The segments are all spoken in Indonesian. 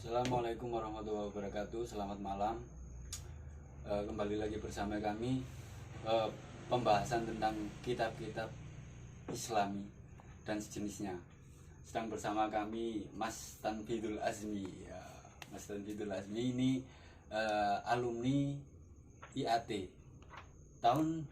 Assalamualaikum warahmatullahi wabarakatuh. Selamat malam. Kembali lagi bersama kami, pembahasan tentang kitab-kitab Islami dan sejenisnya. Sedang bersama kami Mas Tanfidul Azmi. Mas Tanfidul Azmi ini alumni IAT tahun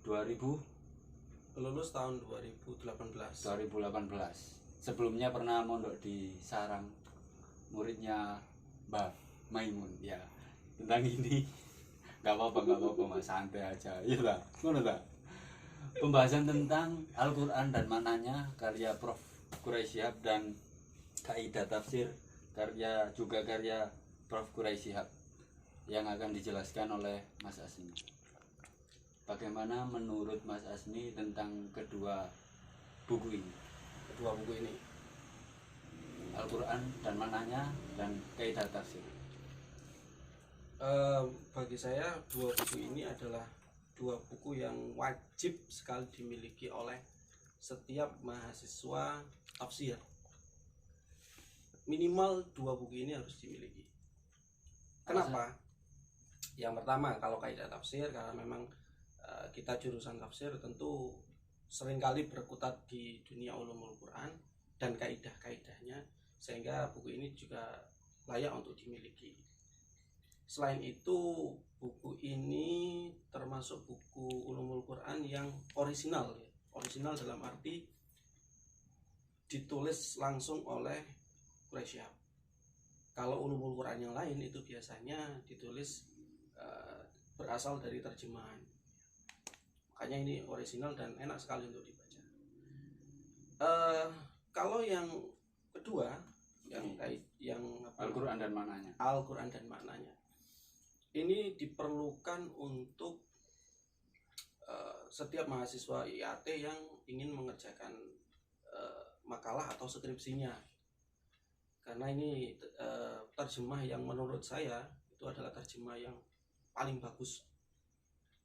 2000 lulus tahun 2018. Sebelumnya pernah mondok di Sarang, muridnya Mbak Maimun. Ya, tentang ini nggak apa-apa Mas, santai aja. Iya lah, ngono lah. Pembahasan tentang Al-Quran dan maknanya, karya Prof. Quraish Shihab, dan kaidah tafsir karya Prof. Quraish Shihab yang akan dijelaskan oleh Mas Asmi. Bagaimana menurut Mas Asmi tentang kedua buku ini? Al-Quran dan maknanya dan kaidah tafsir. Bagi saya dua buku ini adalah dua buku yang wajib sekali dimiliki oleh setiap mahasiswa tafsir. Minimal dua buku ini harus dimiliki. Kenapa? Yang pertama, kalau kaidah tafsir, karena memang kita jurusan tafsir tentu seringkali berkutat di dunia ulumul Quran dan kaidah-kaidahnya, sehingga buku ini juga layak untuk dimiliki. Selain itu, buku ini termasuk buku ulumul Quran yang orisinal dalam arti ditulis langsung oleh Quraish Shihab. Kalau ulumul Quran yang lain itu biasanya ditulis berasal dari terjemahan. Makanya ini orisinal dan enak sekali untuk dibaca. Kalau yang kedua, yang Al-Quran dan maknanya. Al-Quran dan maknanya, ini diperlukan untuk setiap mahasiswa IAT yang ingin mengerjakan makalah atau skripsinya. Karena ini terjemah yang menurut saya itu adalah terjemah yang paling bagus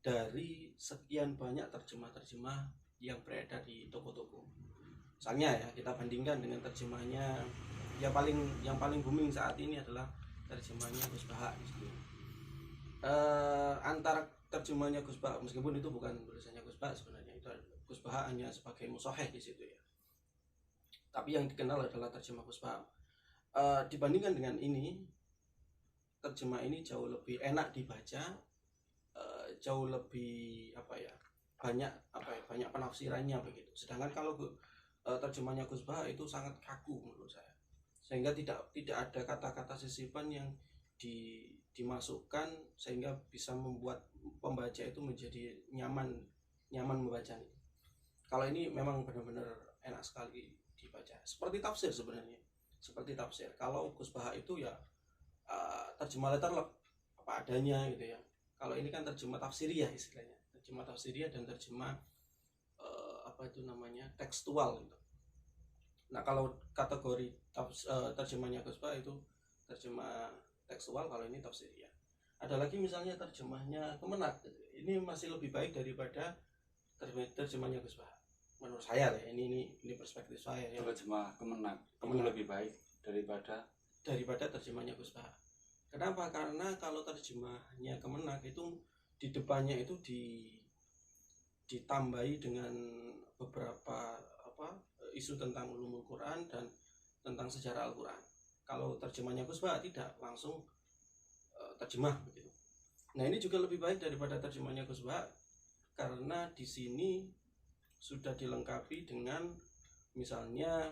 dari sekian banyak terjemah-terjemah yang beredar di toko-toko. Misalnya ya, kita bandingkan dengan terjemahnya yang paling booming saat ini adalah terjemahnya Gus Baha di sini. Antara terjemahnya Gus Baha, meskipun itu bukan tulisannya Gus Baha sebenarnya, itu Gus Baha hanya sebagai musahih di situ ya. Tapi yang dikenal adalah terjemah Gus Baha. Dibandingkan dengan ini, terjemah ini jauh lebih enak dibaca, jauh lebih banyak penafsirannya begitu. Sedangkan kalau terjemahnya Gus Baha itu sangat kaku menurut saya, sehingga tidak ada kata-kata sisipan yang dimasukkan sehingga bisa membuat pembaca itu menjadi nyaman membacanya. Kalau ini memang benar-benar enak sekali dibaca, seperti tafsir sebenarnya. Seperti tafsir, kalau Gus Baha itu ya terjemah letterlek apa adanya gitu ya. Kalau ini kan terjemah tafsiriyah istilahnya, terjemah tafsiriyah dan terjemah tekstual gitu. Nah, kalau kategori terjemahnya Gus Baha itu terjemah tekstual, kalau ini tafsiriyah. Ada lagi misalnya terjemahnya Kemenak, ini masih lebih baik daripada terjemahnya Gus Baha menurut saya ya. Ini perspektif saya ya. Terjemah Kemenak itu lebih baik daripada terjemahnya Gus Baha. Kenapa? Karena kalau terjemahnya Kemenak itu di depannya itu ditambahi dengan beberapa isu tentang ulumul Quran dan tentang sejarah Al-Quran. Kalau terjemahnya Gus Baha tidak, langsung terjemah begitu. Nah, ini juga lebih baik daripada terjemahnya Gus Baha karena di sini sudah dilengkapi dengan misalnya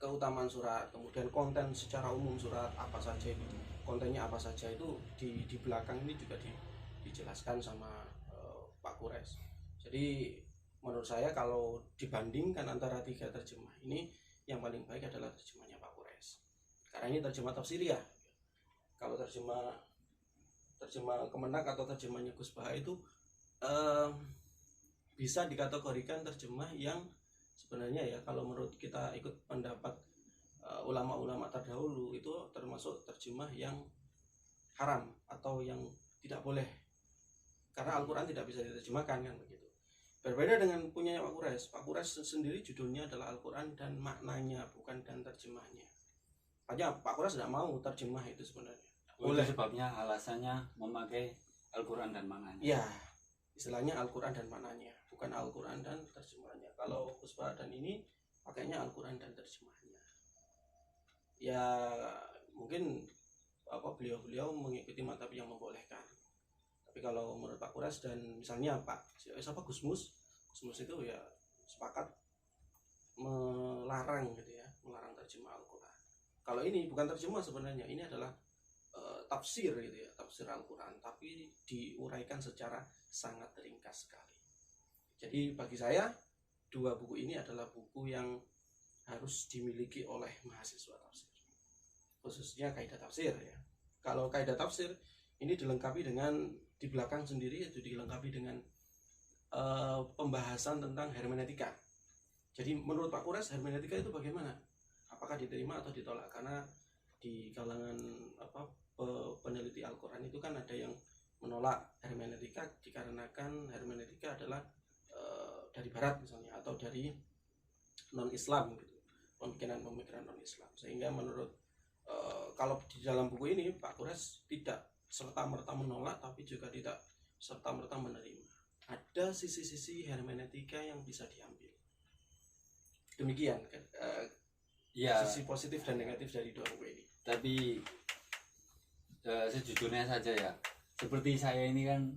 keutamaan surat, kemudian konten secara umum surat apa saja itu, kontennya apa saja itu di belakang ini juga dijelaskan sama Pak Quraish. Jadi menurut saya kalau dibandingkan antara tiga terjemah ini, yang paling baik adalah terjemahnya Pak Quraish, karena ini terjemah tafsiriyah. Kalau terjemah Kemenak atau terjemahnya Gus Baha itu bisa dikategorikan terjemah yang sebenarnya ya, kalau menurut kita ikut pendapat ulama-ulama terdahulu, itu termasuk terjemah yang haram atau yang tidak boleh, karena Al-Quran tidak bisa diterjemahkan kan begitu. Berbeda dengan punyanya Pak Kures. Pak Kures sendiri judulnya adalah Al-Quran dan maknanya, bukan dan terjemahnya. Hanya Pak Kures tidak mau terjemah itu sebenarnya. Oleh sebabnya alasannya memakai Al-Quran dan maknanya. Ya, istilahnya Al-Quran dan maknanya, bukan Al-Quran dan terjemahnya. Kalau Gus Bah dan ini pakainya Al-Quran dan terjemahnya. Ya mungkin beliau mengikuti mazhab yang membolehkan. Tapi kalau menurut Pak Kures dan misalnya siapa Gusmus itu ya sepakat melarang gitu ya, melarang terjemah Al-Quran. Kalau ini bukan terjemah sebenarnya, ini adalah tafsir gitu ya, tafsir Al-Quran, tapi diuraikan secara sangat ringkas sekali. Jadi bagi saya dua buku ini adalah buku yang harus dimiliki oleh mahasiswa tafsir, khususnya kaidah tafsir ya. Kalau kaidah tafsir ini dilengkapi dengan di belakang sendiri, itu dilengkapi dengan pembahasan tentang hermeneutika. Jadi menurut Pak Kures hermeneutika itu bagaimana? Apakah diterima atau ditolak? Karena di kalangan peneliti Al-Quran itu kan ada yang menolak hermeneutika dikarenakan hermeneutika adalah dari Barat misalnya, atau dari non-Islam gitu, pemikiran non-Islam. Sehingga menurut kalau di dalam buku ini Pak Kures tidak serta-merta menolak, tapi juga tidak serta-merta menerima. Ada sisi-sisi hermeneutika yang bisa diambil. Demikian kan, Ya, sisi positif dan negatif dari dua buku ini. tapi sejujurnya saja ya, seperti saya ini kan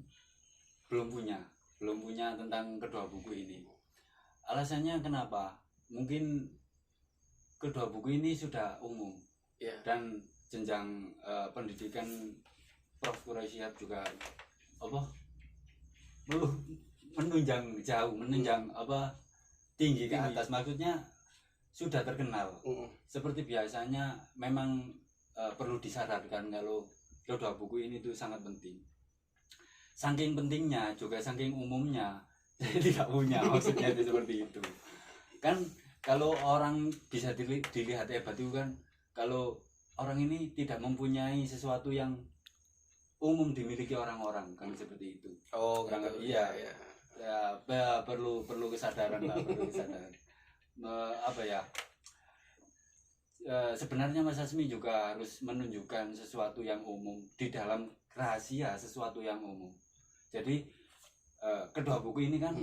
belum punya tentang kedua buku ini. Alasannya kenapa? Mungkin kedua buku ini sudah umum Ya. dan jenjang pendidikan Prof. Quraisy Shihab juga menunjang jauh, tinggi ke atas, maksudnya sudah terkenal. Seperti biasanya memang perlu disadarkan kalau kedua buku ini tuh sangat penting. Saking pentingnya juga saking umumnya saya tidak punya, maksudnya itu seperti itu. Kan kalau orang bisa dilihat hebat itu kan kalau orang ini tidak mempunyai sesuatu yang umum dimiliki orang-orang, kan seperti itu. Oh, gitu. Iya. Ya, perlu kesadaran lah, perlu kesadaran. Sebenarnya Mas Hasmi juga harus menunjukkan sesuatu yang umum di dalam rahasia sesuatu yang umum. Jadi kedua buku ini kan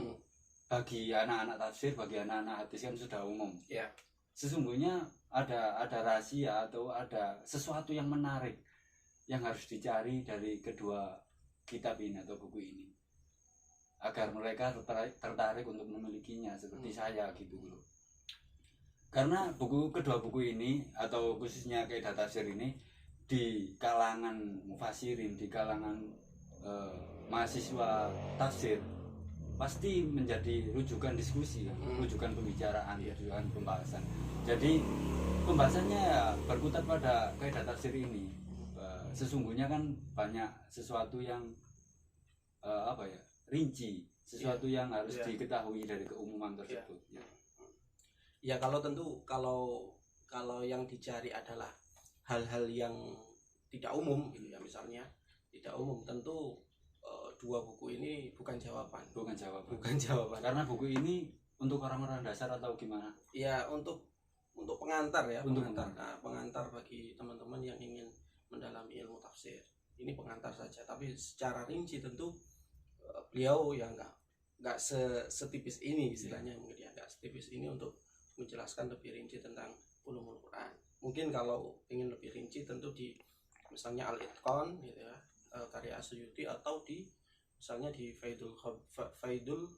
bagi anak-anak tafsir, bagi anak-anak hadis kan sudah umum. Ya. Sesungguhnya ada rahasia atau ada sesuatu yang menarik yang harus dicari dari kedua kitab ini atau buku ini, agar mereka tertarik untuk memilikinya seperti saya gitu loh. Karena kedua buku ini atau khususnya kaidah tafsir ini di kalangan mufassirin, di kalangan mahasiswa tafsir pasti menjadi rujukan diskusi, rujukan pembicaraan, rujukan pembahasan. Jadi pembahasannya ya berkutat pada kaidah tafsir ini. Sesungguhnya kan banyak sesuatu yang rinci, sesuatu yang harus diketahui dari keumuman tersebut. Ya kalau yang dicari adalah hal-hal yang tidak umum gitu ya, misalnya tidak umum, tentu dua buku ini bukan jawaban. Karena buku ini untuk orang-orang dasar atau gimana? Ya untuk pengantar ya, pengantar bagi teman-teman yang ingin mendalami ilmu tafsir. Ini pengantar saja, tapi secara rinci tentu beliau ya nggak setipis ini istilahnya, mungkin ya nggak setipis ini untuk menjelaskan lebih rinci tentang ulumul Quran. Mungkin kalau ingin lebih rinci tentu di misalnya Al-Itqan gitu ya, karya As-Suyuti, atau di misalnya di Faidul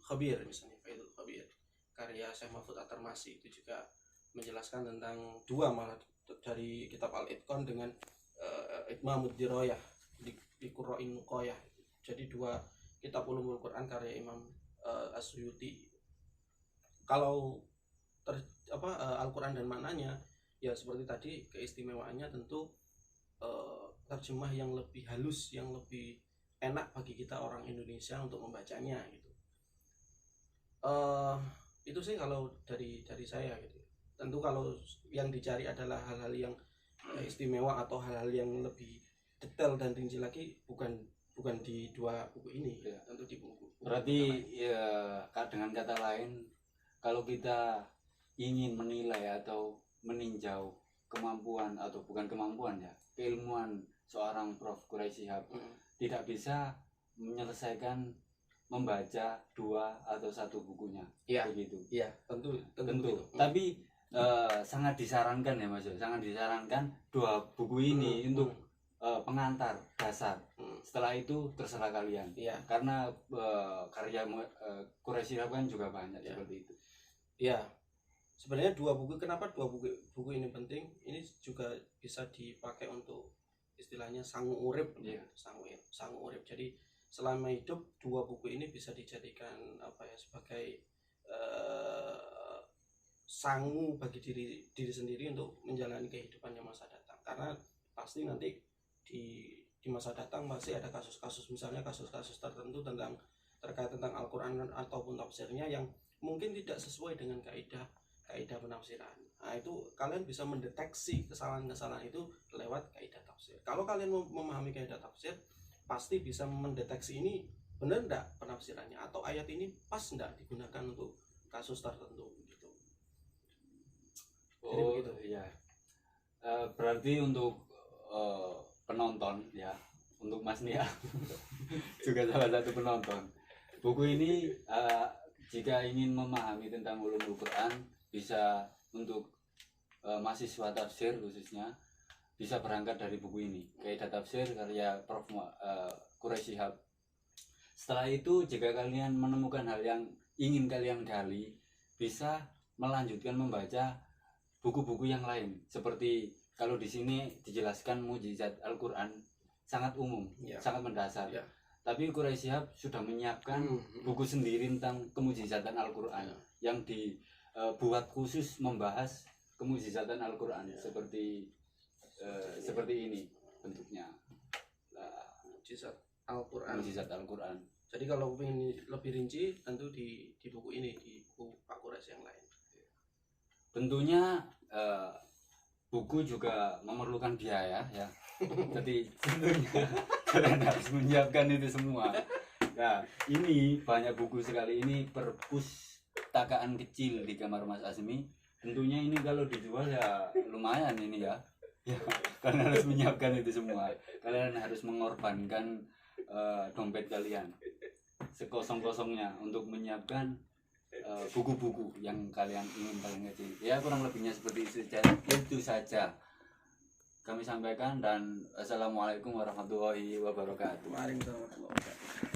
Khabir misalnya, Faidul Khabir karya Syekh Mahfud At-Tarmasi, itu juga menjelaskan tentang dua malah dari kitab Al-Itqan dengan Itmamud Dirayah di Qurra'in Nuqayah. Jadi dua kitab ulumul Quran karya Imam As-Suyuti. Kalau Al-Quran dan maknanya ya seperti tadi, keistimewaannya tentu terjemah yang lebih halus, yang lebih enak bagi kita orang Indonesia untuk membacanya gitu. Itu sih kalau dari saya gitu. Tentu kalau yang dicari adalah hal-hal yang istimewa atau hal-hal yang lebih detail dan rinci lagi, bukan bukan di dua buku ini, Ya. tentu di buku. Berarti ya, dengan kata lain, kalau kita ingin menilai atau meninjau kemampuan atau bukan kemampuan ya, keilmuan seorang Prof. Quraisy Shihab tidak bisa menyelesaikan membaca 2 atau 1 bukunya. Iya. Begitu. Iya, tentu Tentu. begitu. Tapi sangat disarankan ya Mas, sangat disarankan 2 buku ini untuk pengantar dasar. Setelah itu terserah kalian. Iya. Karena karya Quraisy Shihab kan juga banyak Ya. seperti itu. Iya. Sebenarnya 2 buku, kenapa 2 buku ini penting? Ini juga bisa dipakai untuk istilahnya sangu urip. Iya. Sangu urip. Jadi selama hidup 2 buku ini bisa dijadikan sebagai sangu bagi diri sendiri untuk menjalani kehidupannya masa datang. Karena pasti nanti di masa datang masih ada kasus-kasus, misalnya kasus-kasus tertentu terkait tentang Al-Quran ataupun tafsirnya yang mungkin tidak sesuai dengan kaidah penafsiran. Nah, itu kalian bisa mendeteksi kesalahan-kesalahan itu lewat kaidah tafsir. Kalau kalian memahami kaidah tafsir, pasti bisa mendeteksi ini benar enggak penafsirannya, atau ayat ini pas enggak digunakan untuk kasus tertentu gitu. Jadi begitu. Iya. Berarti untuk penonton ya, untuk Mas Nia juga salah satu penonton. Buku ini jika ingin memahami tentang ulumul Quran, bisa untuk mahasiswa tafsir khususnya bisa berangkat dari buku ini, Kaidah Tafsir karya Prof. Quraisy Shihab. Setelah itu jika kalian menemukan hal yang ingin kalian gali, bisa melanjutkan membaca buku-buku yang lain. Seperti kalau di sini dijelaskan mukjizat Al-Quran sangat umum, Ya. sangat mendasar. Ya. Tapi Quraisy Shihab sudah menyiapkan buku sendiri tentang kemujizatan Al-Quran yang dibuat khusus membahas kemujizatan Al-Quran. Seperti ini bentuknya. Mukjizat Al-Quran. Mukjizat Al-Quran. Jadi kalau ingin lebih rinci, tentu di buku ini, di buku Pak Quraisy yang lain. Tentunya buku juga memerlukan biaya ya. Jadi tentunya kalian harus menyiapkan itu semua. Nah, ini banyak buku sekali, ini perpustakaan kecil di kamar Mas Azmi. Tentunya ini kalau dijual ya lumayan ini ya. Ya, kalian harus menyiapkan itu semua. Kalian harus mengorbankan dompet kalian sekosong-kosongnya untuk menyiapkan buku-buku yang kalian ingin kalian kecil. Ya kurang lebihnya seperti itu saja kami sampaikan, dan assalamualaikum warahmatullahi wabarakatuh. Waalaikumsalam warahmatullahi wabarakatuh.